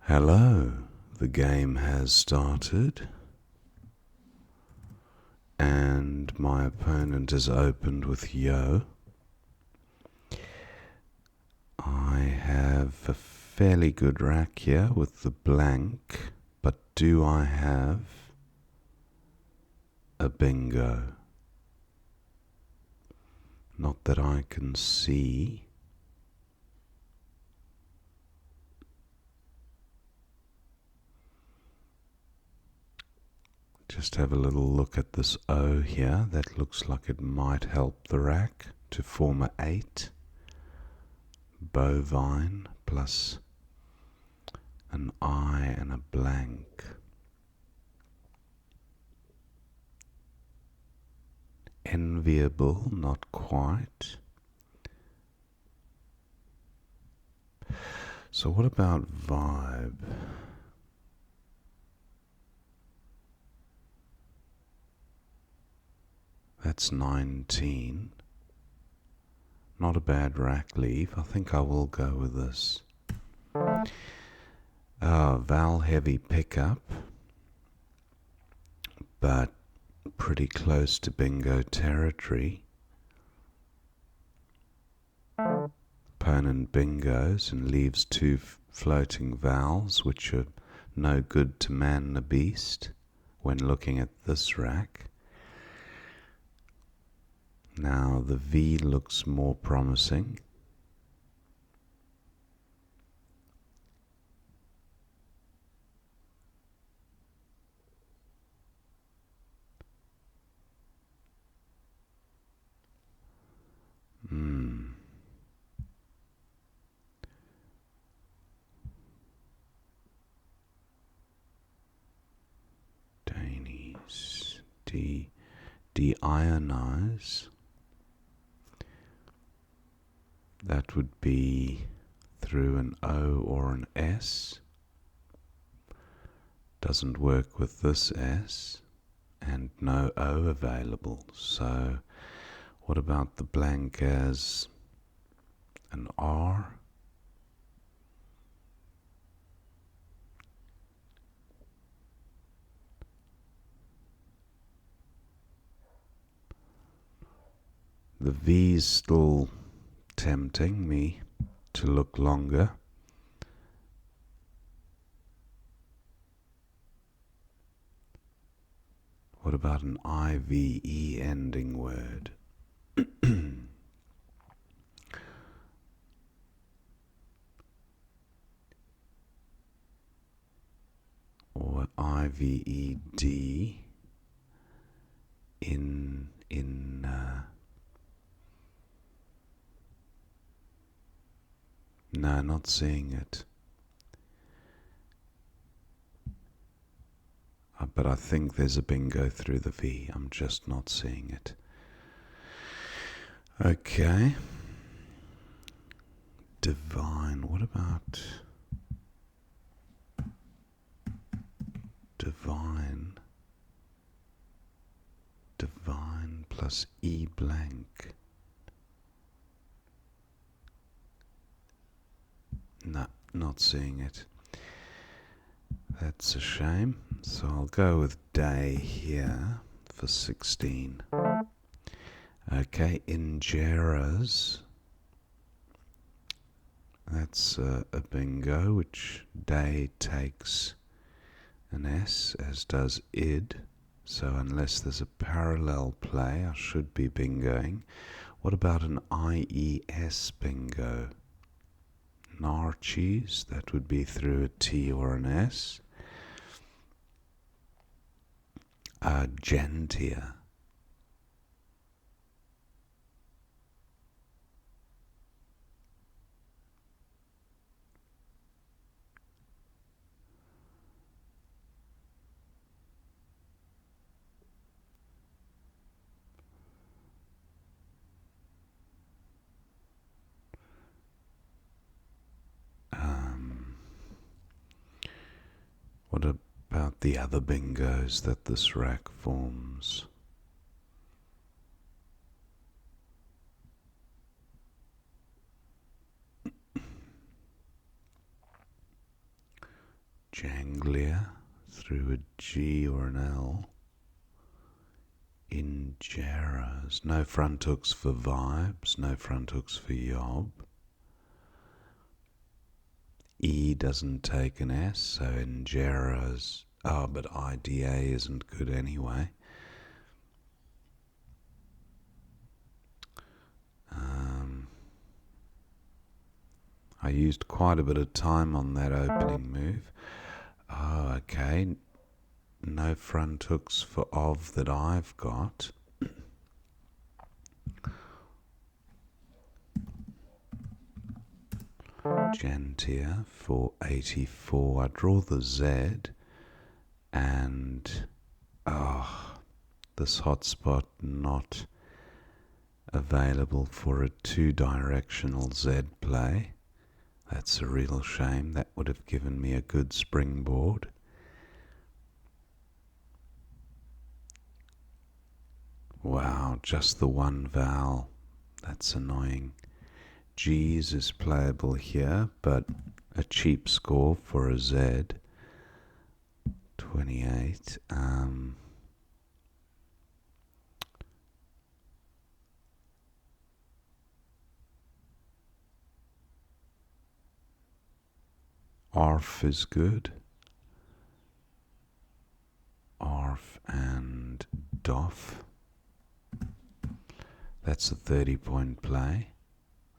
Hello, the game has started and my opponent is opened with Yo. I have a fairly good rack here with the blank, but do I have a bingo? Not that I can see. Just have a little look at this O here. That looks like it might help the rack to form a 8. Bovine plus an I and a blank. Enviable, not quite. So what about vibe? That's 19. Not a bad rack leave. I think I will go with this. Val heavy pickup, but pretty close to bingo territory. Opponent bingos and leaves 2 floating vowels, which are no good to man the beast when looking at this rack. Now the V looks more promising. Dainies. Deionize. That would be through an O or an S. Doesn't work with this S, and no O available. So what about the blank as an R? The V's still tempting me to look longer. What about an IVE ending word? Or IVED in no, not seeing it. But I think there's a bingo through the V. I'm just not seeing it. Okay. Divine. What about divine? Divine plus E blank. No, not seeing it. That's a shame. So I'll go with day here for 16. Okay, ingeras. That's a bingo, which day takes an S, as does id. So unless there's a parallel play, I should be bingoing. What about an IES bingo? Narchies, that would be through a T or an S. Gentia. What about the other bingos that this rack forms? Janglia through a G or an L. Ingeras. No front hooks for vibes, no front hooks for yob. E doesn't take an S, so ingeras. Oh, but IDA isn't good anyway. I used quite a bit of time on that opening move. Oh, okay. No front hooks for of that I've got. Gentia for 84. I draw the Z and this hotspot not available for a two-directional Z play. That's a real shame. That would have given me a good springboard. Wow, just the one vowel. That's annoying. G's is playable here, but a cheap score for a Z. 28. Arf is good. Arf and Doff. That's a 30-point play.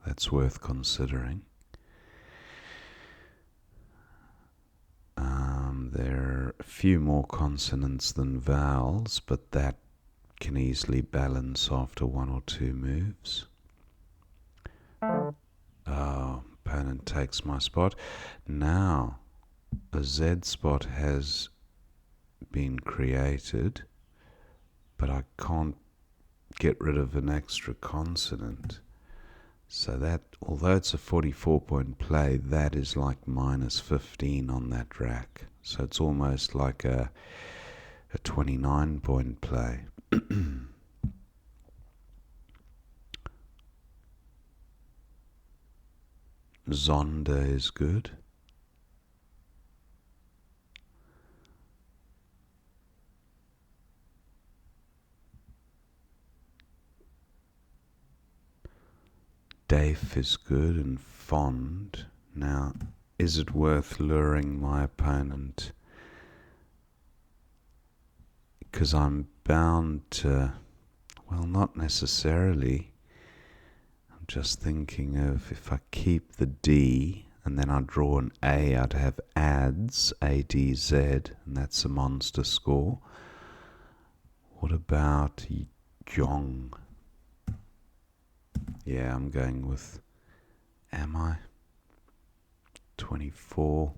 That's worth considering. There are a few more consonants than vowels, but that can easily balance after one or two moves. Opponent takes my spot. Now, a Z spot has been created, but I can't get rid of an extra consonant. So that, although it's a 44-point play, that is like minus 15 on that rack. So it's almost like a 29-point play. Zonda is good. Dafe is good, and fond. Now, is it worth luring my opponent? Because I'm bound to, well, not necessarily. I'm just thinking of if I keep the D and then I draw an A, I'd have ads, ADZ, and that's a monster score. What about Jong? Yeah, I'm going with, am I? 24.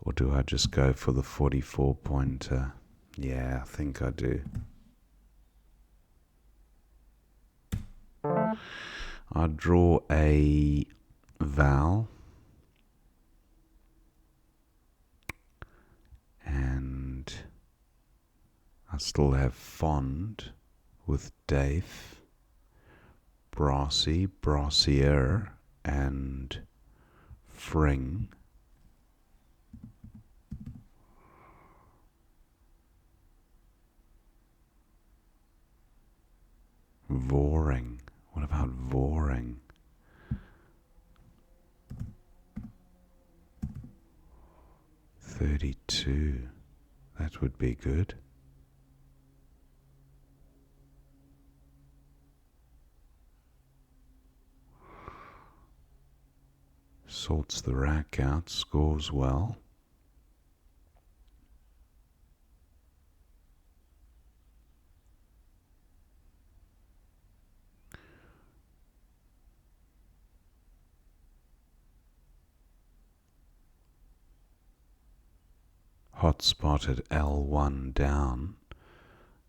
Or do I just go for the 44-pointer? Yeah, I think I do. I draw a vowel and I still have fond with Dave, brassy, brassier, and fring. Voring. What about voring? $32. That would be good. Sorts the rack out, scores well. Hotspot at L1 down,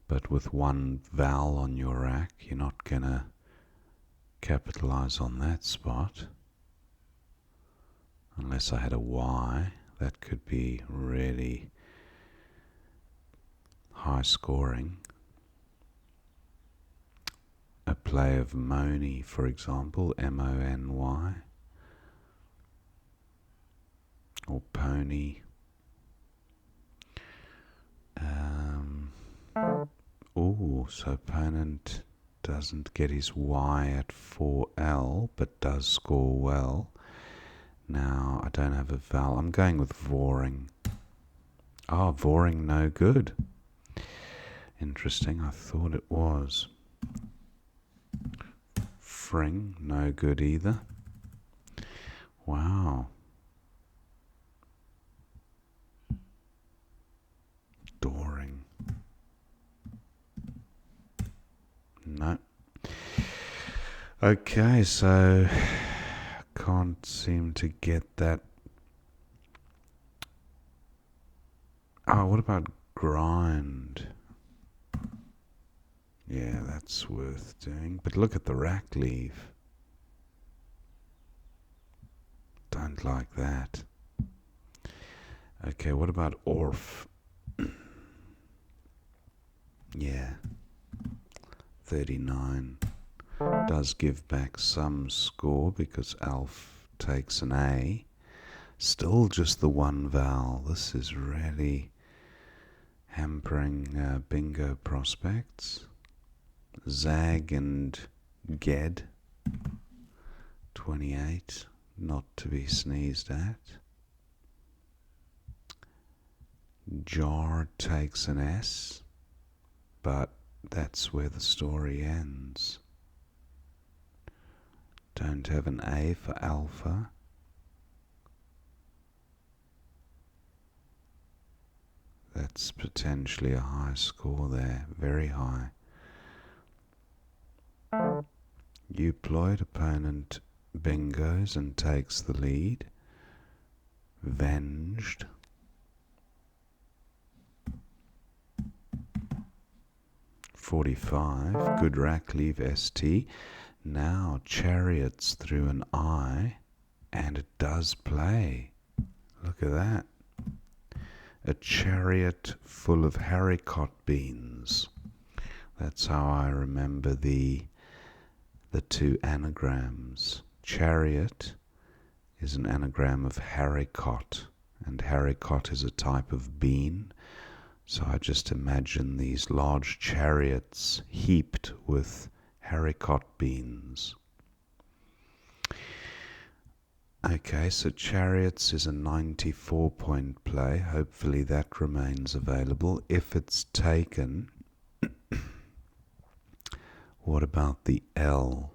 but with one vowel on your rack, you're not going to capitalize on that spot. Unless I had a Y, that could be really high scoring. A play of Mony, for example, M-O-N-Y, or Pony. Oh, so opponent doesn't get his Y at 4L, but does score well. Now, I don't have a vowel. I'm going with voring. Oh, voring, no good. Interesting, I thought it was. Fring, no good either. Wow. Doring. No. Okay, so can't seem to get that. Oh, what about grind? Yeah, that's worth doing. But look at the rack leave. Don't like that. Okay, what about Orf? Yeah, 39. Does give back some score because Alf takes an A. Still just the one vowel. This is really hampering bingo prospects. Zag and Ged, 28, not to be sneezed at. Jar takes an S, but that's where the story ends. Don't have an A for Alpha. That's potentially a high score there, very high. Euploid, opponent bingos and takes the lead. Venged. .45, good rack leave ST. Now chariots through an I, and it does play. Look at that. A chariot full of haricot beans. That's how I remember the two anagrams. Chariot is an anagram of haricot, and haricot is a type of bean. So I just imagine these large chariots heaped with haricot beans. Okay, so chariots is a 94-point play. Hopefully that remains available. If it's taken, what about the L?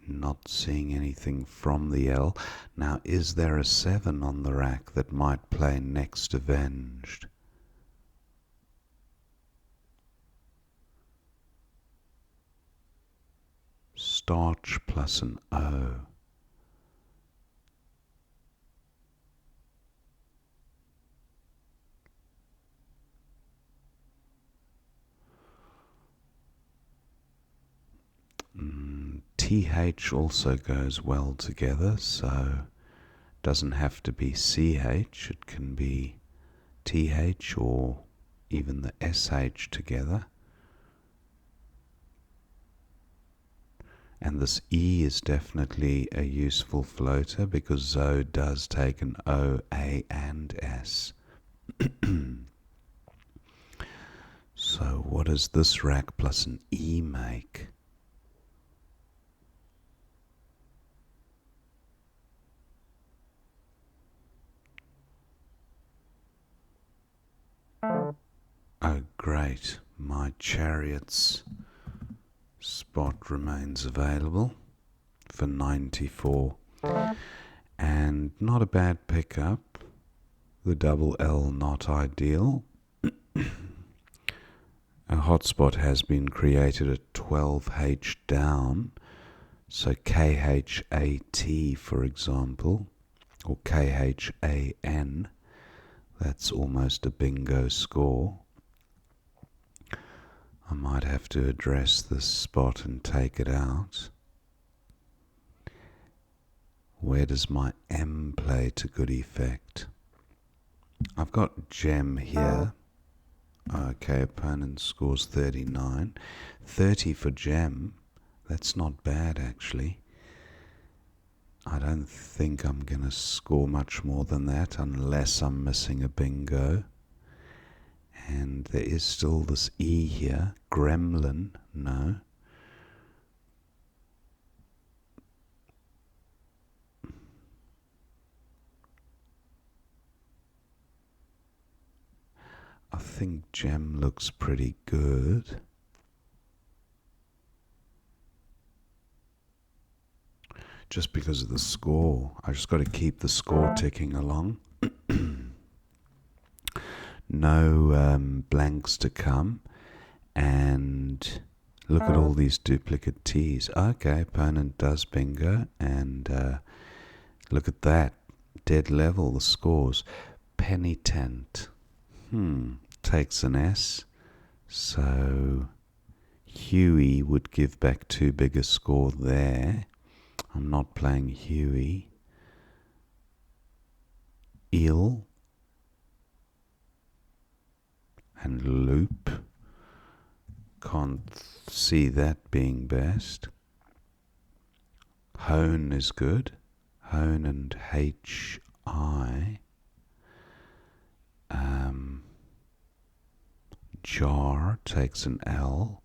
Not seeing anything from the L. Now, is there a 7 on the rack that might play next avenged? Starch plus an O. TH also goes well together, so doesn't have to be CH, it can be TH or even the SH together. And this E is definitely a useful floater because Zo does take an O, A and S. So what does this rack plus an E make? Oh great, my chariots spot remains available for 94, and not a bad pickup. The double L not ideal. A hotspot has been created at 12H down, so KHAT for example, or KHAN, that's almost a bingo score. I might have to address this spot and take it out. Where does my M play to good effect? I've got gem here. Okay, opponent scores 39. 30 for gem. That's not bad actually. I don't think I'm going to score much more than that unless I'm missing a bingo. And there is still this E here. Gremlin, no. I think gem looks pretty good. Just because of the score. I just got to keep the score ticking along. No blanks to come. And look at all these duplicate T's. Okay, opponent does bingo. And look at that. Dead level, the scores. Penitent. Takes an S. So Huey would give back too big a score there. I'm not playing Huey. Eel and loop. Can't see that being best. Hone is good. Hone and H-I. Jar takes an L.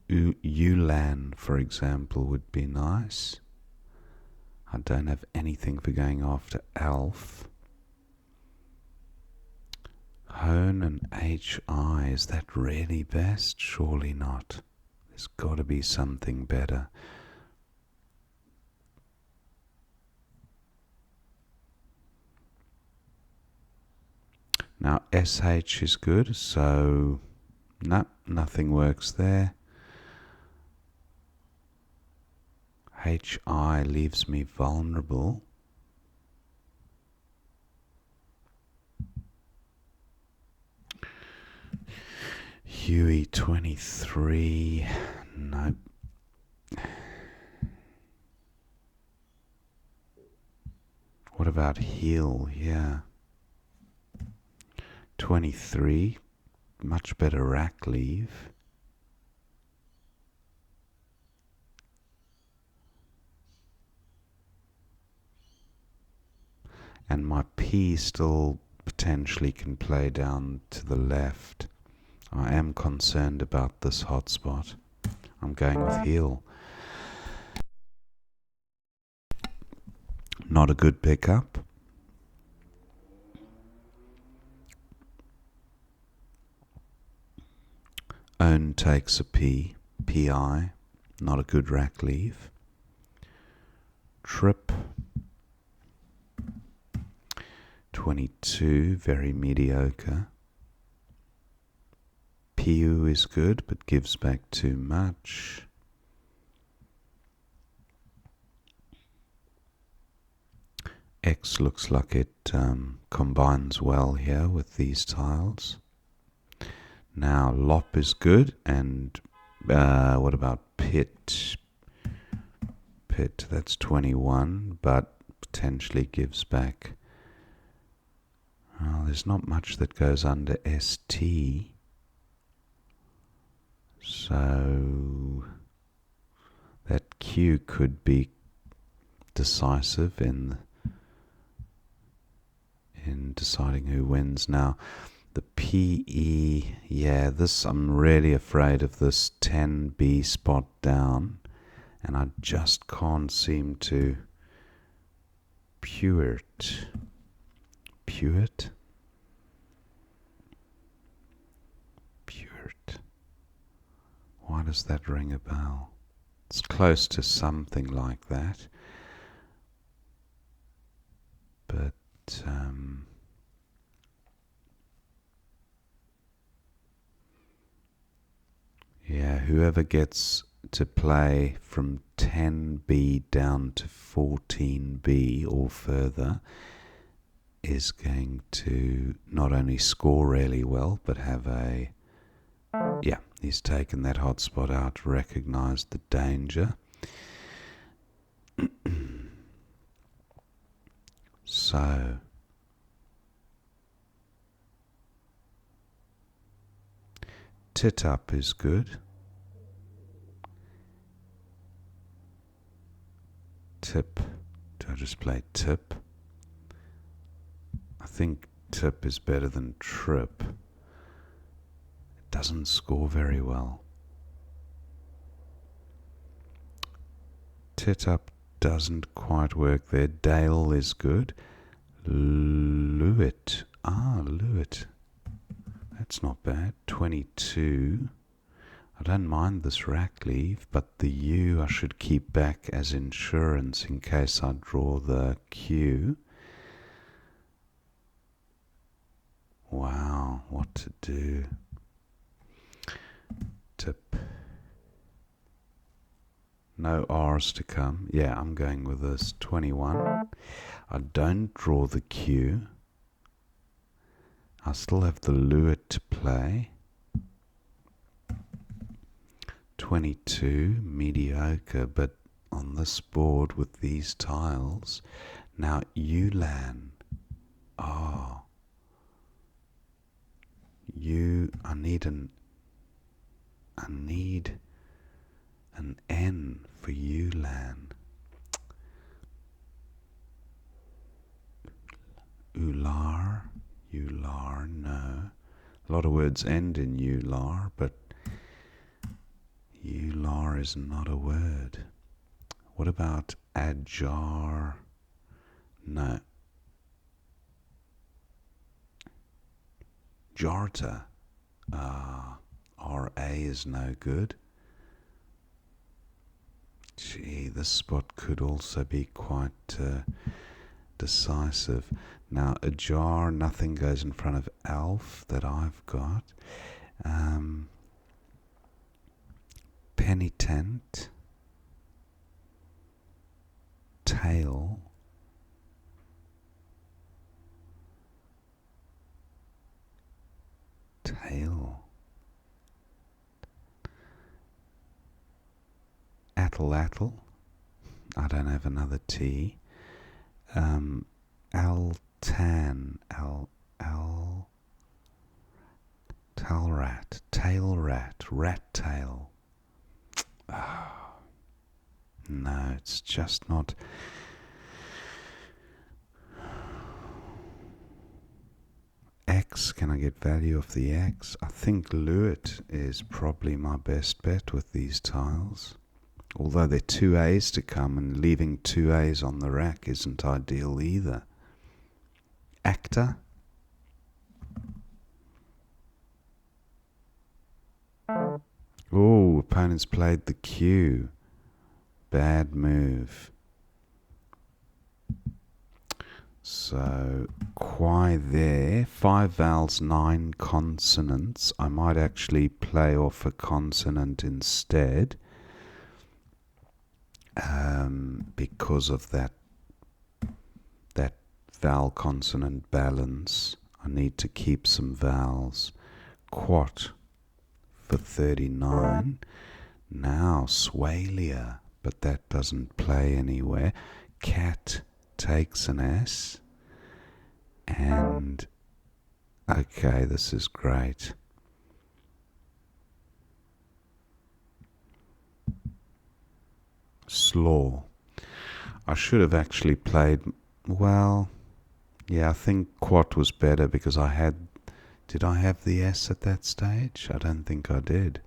Ulan, for example, would be nice. I don't have anything for going after Alf. Hone and H-I, is that really best? Surely not. There's got to be something better. Now SH is good, so no, nothing works there. HI leaves me vulnerable. Huey 23, nope. What about heel? Yeah. 23, much better rack leave. And my P still potentially can play down to the left. I am concerned about this hotspot. I'm going with heel. Not a good pickup. Own takes a P. PI. Not a good rack leave. Trip. 22. Very mediocre. PU is good but gives back too much. X looks like it combines well here with these tiles. Now Lop is good, and what about Pit? Pit, that's 21, but potentially gives back. Well, there's not much that goes under ST. So that Q could be decisive in deciding who wins. Now the PE, yeah, this, I'm really afraid of this 10B spot down, and I just can't seem to Pewit. Why does that ring a bell? It's close to something like that, but yeah, whoever gets to play from 10B down to 14B or further is going to not only score really well, but have a, yeah, he's taken that hotspot out, recognized the danger. So tit up is good. Tip just play tip. I think tip is better than trip. It doesn't score very well. Tit up doesn't quite work there. Dale is good. Lewitt. Lewitt. That's not bad. 22. I don't mind this rack leave, but the U I should keep back as insurance in case I draw the Q. Wow, what to do? Tip. No R's to come. Yeah, I'm going with this. 21. I don't draw the Q. I still have the Lewitt to play. 22, mediocre, but on this board with these tiles, now Ulan. I need an N for Ulan. Ular, no. A lot of words end in Ular, but Ular is not a word. What about Ajar? No. Jarta. RA is no good. Gee, this spot could also be quite decisive. Now, Ajar, nothing goes in front of Alf that I've got. Penitent. Tail. Attle. I don't have another T. Altan. Talrat. Tail rat. Rat tail. No, it's just not. X, can I get value of the X? I think Lewitt is probably my best bet with these tiles. Although there are 2 A's to come, and leaving 2 A's on the rack isn't ideal either. Actor. Oh, opponents played the Q. Bad move. So, Quai there. 5 vowels, 9 consonants. I might actually play off a consonant instead. Because of that vowel consonant balance, I need to keep some vowels. Quat for 39. Now Swalia, but that doesn't play anywhere. Cat takes an S, and okay, this is great. Slaw. I should have actually played, well, yeah, I think Quat was better because did I have the S at that stage? I don't think I did.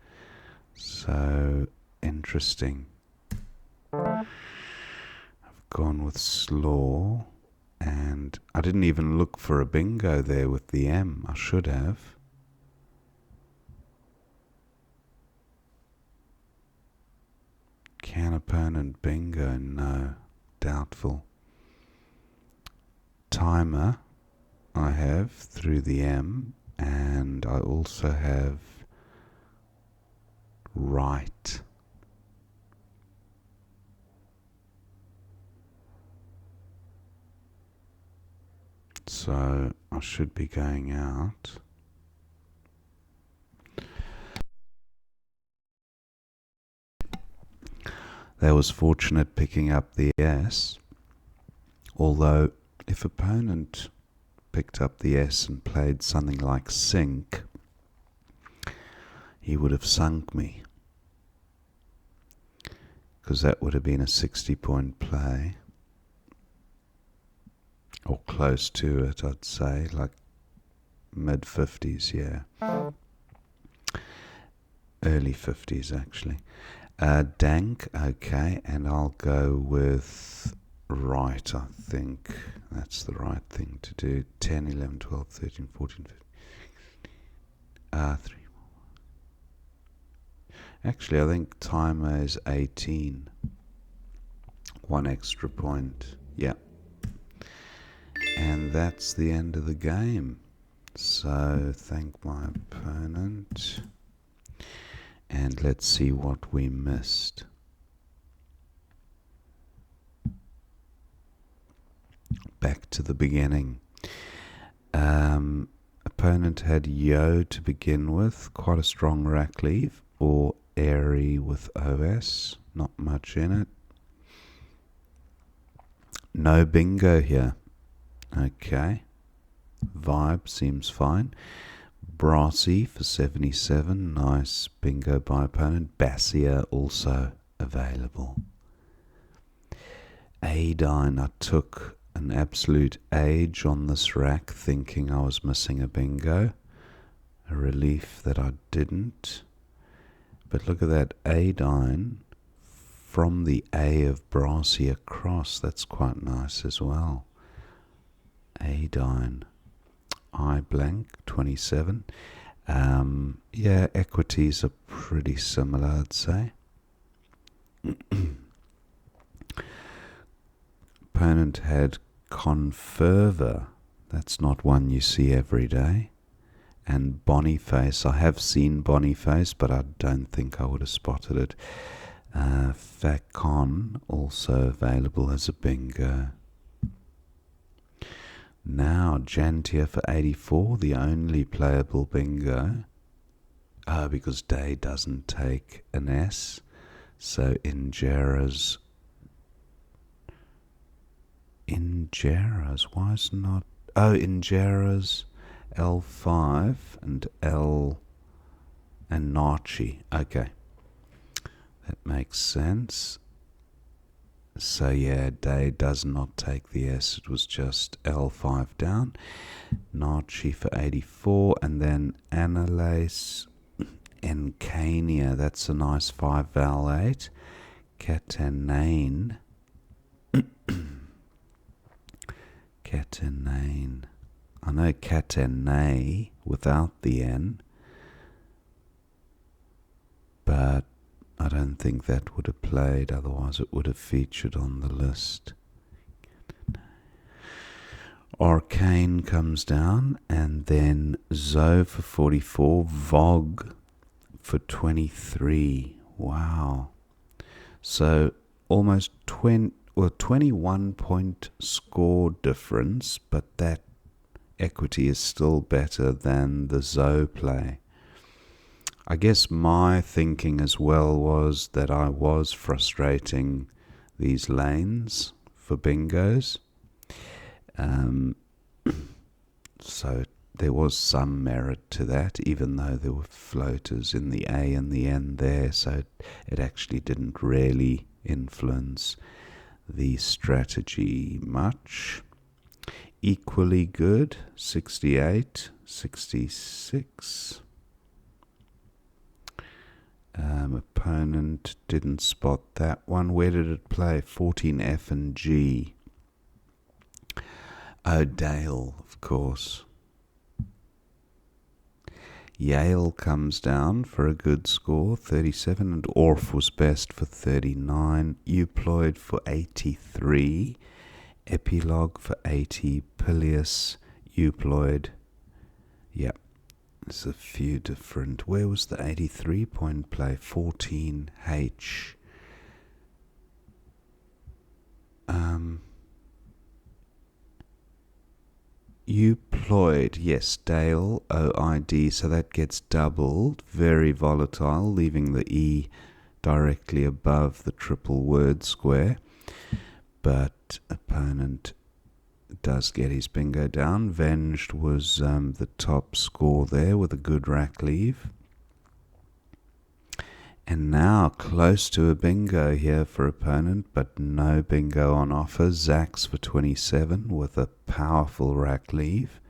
So, interesting. I've gone with Slaw, and I didn't even look for a bingo there with the M. I should have. Can opponent bingo? No. Doubtful. Timer I have through the M, and I also have right. So I should be going out. That was fortunate picking up the S, although if opponent picked up the S and played something like sink, he would have sunk me, because that would have been a 60-point play. or close to it, I'd say, like mid-50s, yeah. Early 50s, actually. Dank, okay, and I'll go with right, I think. That's the right thing to do. 10, 11, 12, 13, 14, 15. 3. Actually, I think timer is 18. 1 extra point. Yeah. And that's the end of the game. So, thank my opponent. And let's see what we missed. Back to the beginning. Opponent had yo to begin with, quite a strong rack leave, or airy with OS, not much in it. No bingo here. Okay. Vibe seems fine. Brassy for 77, nice bingo by opponent. Bassier also available. Adine, I took an absolute age on this rack thinking I was missing a bingo. A relief that I didn't. But look at that Adine from the A of Brassy across. That's quite nice as well. Adine. I blank 27. Yeah, equities are pretty similar, I'd say. Opponent had Conferver. That's not one you see every day. And Boniface. I have seen Boniface, but I don't think I would have spotted it. Facon, also available as a bingo. Now, Jantier for 84, the only playable bingo. Because Day doesn't take an S. So Injera's, why is not... Oh, Injera's L5 and L and Nachi. Okay. That makes sense. So yeah, Day does not take the S. It was just L5 down. Nachi for 84, and then Analase, Encania. That's a nice 5 vowel 8. Catanane. Catanane. I know Catanay without the N, but I don't think that would have played, otherwise it would have featured on the list. Arcane comes down, and then Zoe for 44, Vogue for 23. Wow. So almost 21 point score difference, but that equity is still better than the Zoe play. I guess my thinking as well was that I was frustrating these lanes for bingos. So there was some merit to that, even though there were floaters in the A and the N there, so it actually didn't really influence the strategy much. Equally good, 68, 66. Opponent didn't spot that one. Where did it play? 14 F and G. Oh, Dale, of course. Yale comes down for a good score, 37, and Orff was best for 39. Euploid for 83. Epilogue for 80. Pilius, Euploid. Yep. There's a few different. Where was the 83 point play? 14H. Euploid, yes, Dale, OID, so that gets doubled. Very volatile, leaving the E directly above the triple word square. But opponent does get his bingo down. Venged was the top score there with a good rack leave. And now close to a bingo here for opponent, but no bingo on offer. Zach's for 27 with a powerful rack leave,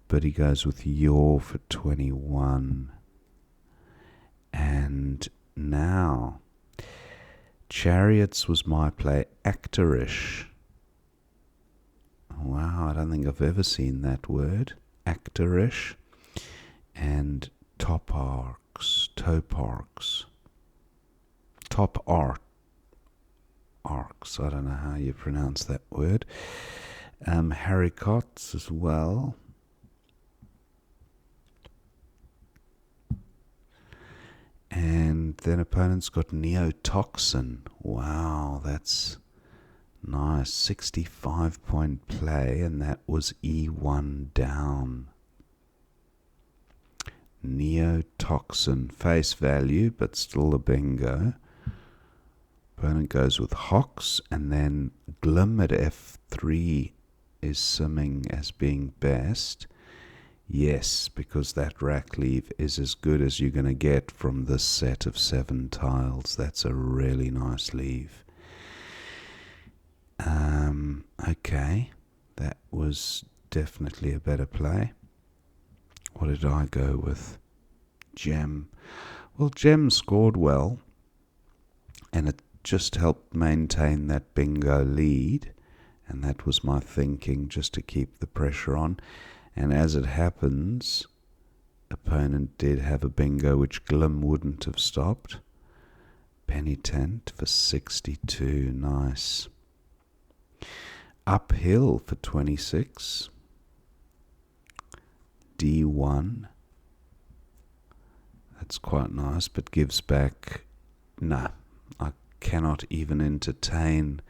but he goes with your for 21. And now Chariots was my play. Actorish. Wow, I don't think I've ever seen that word. Actorish. And Toparks. Top arcs. I don't know how you pronounce that word. Haricots as well. And then opponent's got Neotoxin. Wow, that's nice. 65-point play, and that was E1 down. Neotoxin, face value, but still a bingo. Opponent goes with Hox, and then Glim at F3 is simming as being best. Yes, because that rack leave is as good as you're going to get from this set of 7 tiles. That's a really nice leave. Okay, that was definitely a better play. What did I go with? Gem. Well, Gem scored well, and it just helped maintain that bingo lead, and that was my thinking, just to keep the pressure on. And as it happens, opponent did have a bingo which Glim wouldn't have stopped. Penitent for 62, nice. Uphill for 26. D1. That's quite nice, but gives back. Nah, I cannot even entertain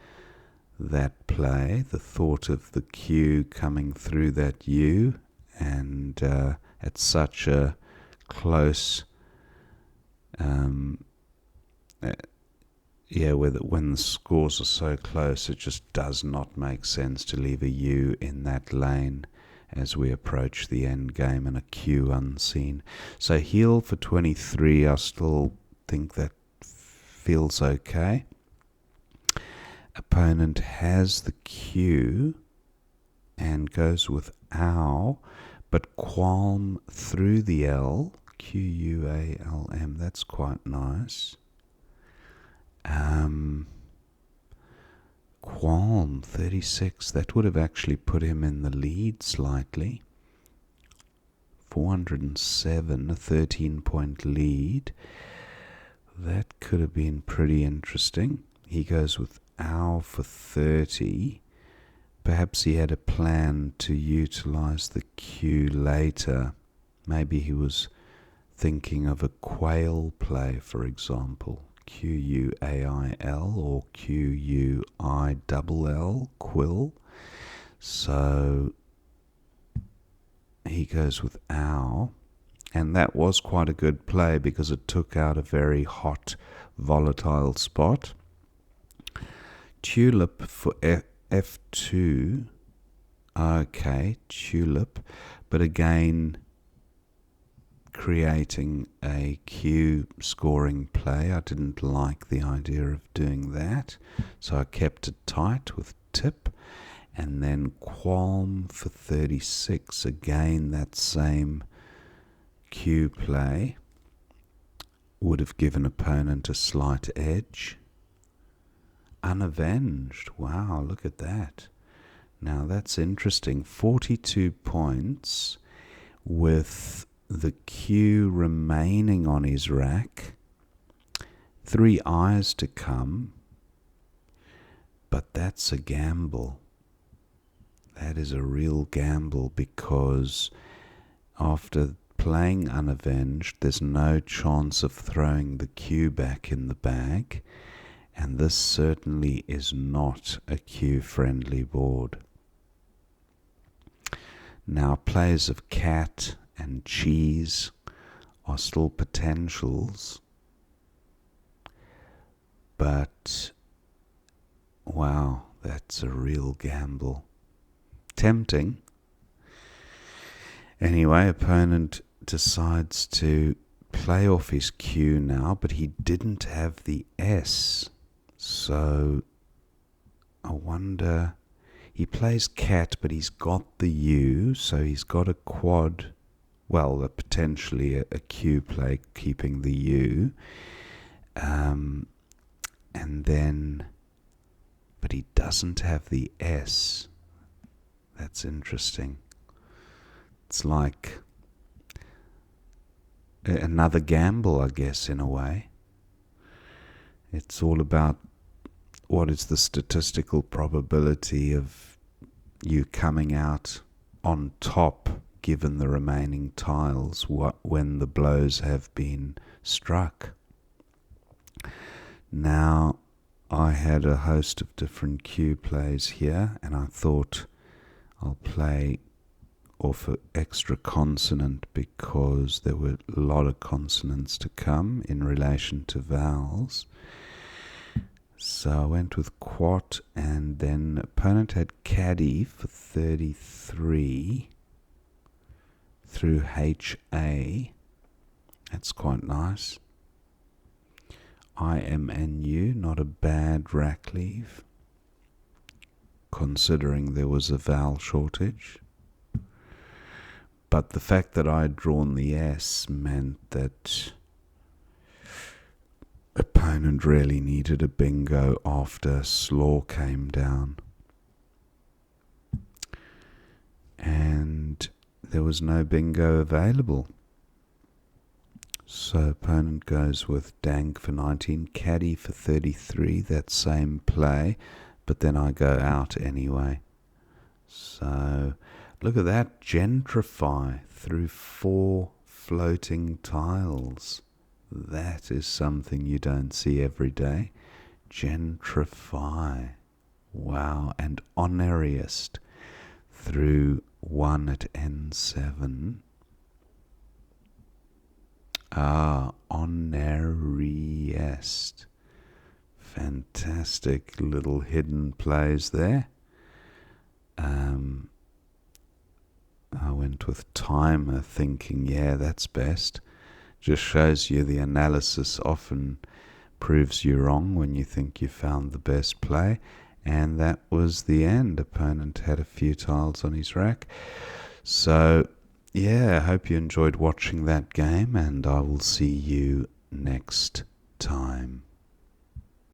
that play. The thought of the Q coming through that U, and at such a close, when the scores are so close, it just does not make sense to leave a U in that lane as we approach the end game and a Q unseen. So heel for 23, I still think that feels okay. Opponent has the Q and goes with ow, but qualm through the L, Qualm, that's quite nice. Qualm 36, that would have actually put him in the lead slightly. 407, a 13-point lead. That could have been pretty interesting. He goes with ow for 30. Perhaps he had a plan to utilize the Q later. Maybe he was thinking of a quail play, for example. Quail or Quill, quill. So he goes with ow. And that was quite a good play because it took out a very hot, volatile spot. Tulip for F2. Okay, tulip. But again, creating a Q scoring play. I didn't like the idea of doing that. So I kept it tight with tip. And then qualm for 36. Again, that same Q play would have given opponent a slight edge. Unavenged. Wow, look at that. Now that's interesting. 42 points with the Q remaining on his rack. 3 eyes to come. But that's a gamble. That is a real gamble because after playing unavenged, there's no chance of throwing the Q back in the bag. And this certainly is not a Q-friendly board. Now, plays of cat and cheese are still potentials. But, wow, that's a real gamble. Tempting. Anyway, opponent decides to play off his Q now, but he didn't have the S. So I wonder, he plays cat, but he's got the U, so he's got a quad, well, potentially a Q play keeping the U. And then, but he doesn't have the S. That's interesting. It's like another gamble, I guess, in a way. It's all about what is the statistical probability of you coming out on top given the remaining tiles when the blows have been struck. Now, I had a host of different cue plays here, and I thought I'll play off an extra consonant because there were a lot of consonants to come in relation to vowels. So I went with quat, and then opponent had caddy for 33 through HA. That's quite nice. IMNU, not a bad rack leave, considering there was a vowel shortage. But the fact that I'd drawn the S meant that opponent really needed a bingo after slaw came down. And there was no bingo available. So opponent goes with dank for 19, caddy for 33, that same play, but then I go out anyway. So look at that, gentrify through 4 floating tiles. That is something you don't see every day. Gentrify. Wow. And honoriest through 1 at N7. Honoriest. Fantastic little hidden plays there. I went with timer thinking, yeah, that's best. Just shows you the analysis often proves you wrong when you think you found the best play. And that was the end. Opponent had a few tiles on his rack. So, yeah, I hope you enjoyed watching that game, and I will see you next time.